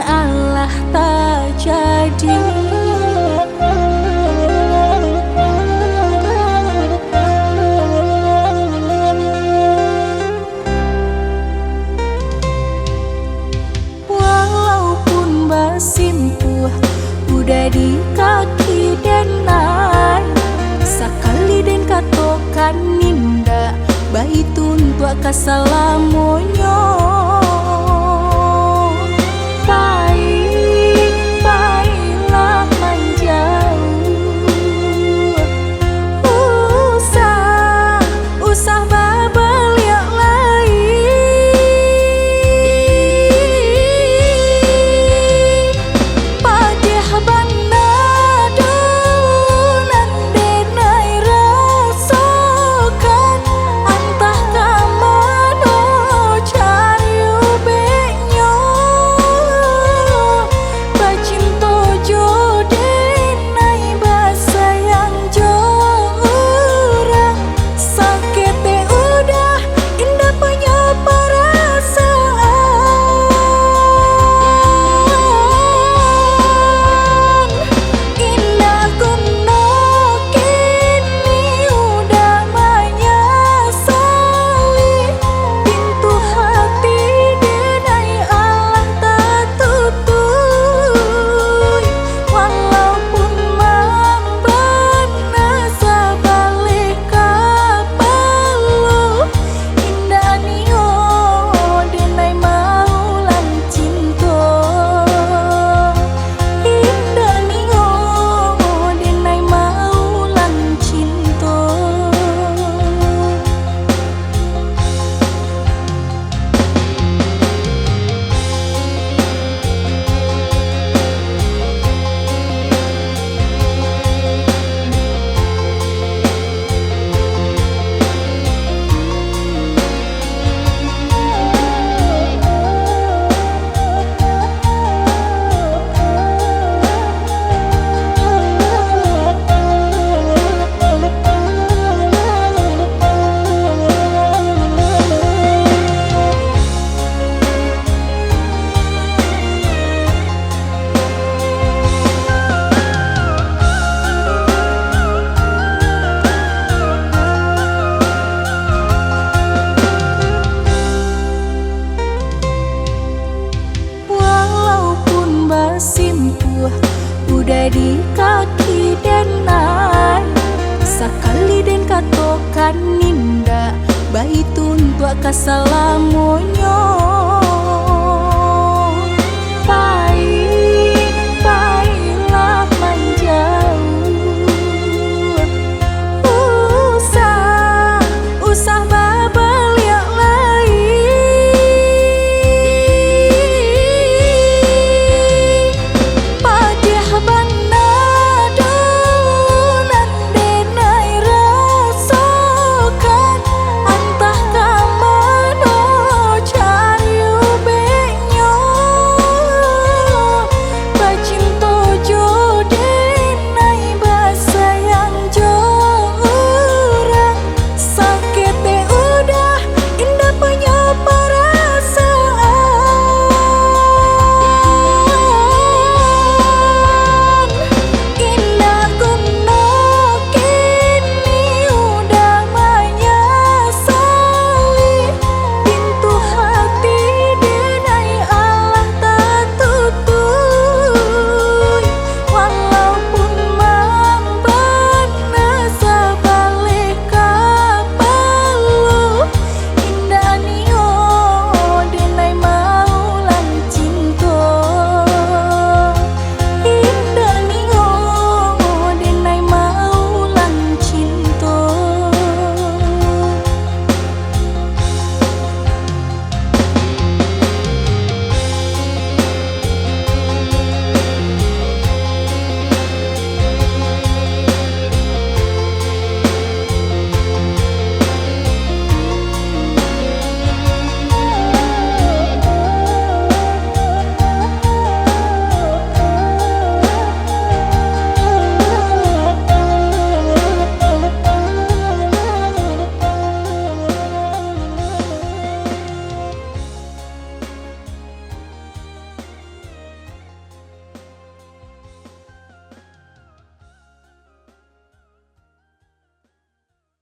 Allah tak jadi. Walaupun basimpuh udah di kaki denai, sakali den katokan ninda baitun tua kasalamonyo. Baiklah menjauh, usah babaliak lain. Padeh banado nandenai rasakan antah kamano cari ubenyo. Bacinto jodenai bahasa yang jorang, sakete udah indah punya perasaan. Indah kuno kini udah menyesali, pintu hati denai Allah tak tutui. Walaupun membana sabalik kapalu, indah nio denai maulan cinta. Indah nio denai maulan cinta. Walaupun basimpuh udah di kaki denai, sakali den katokan ninda baitun tua kasalamonyo.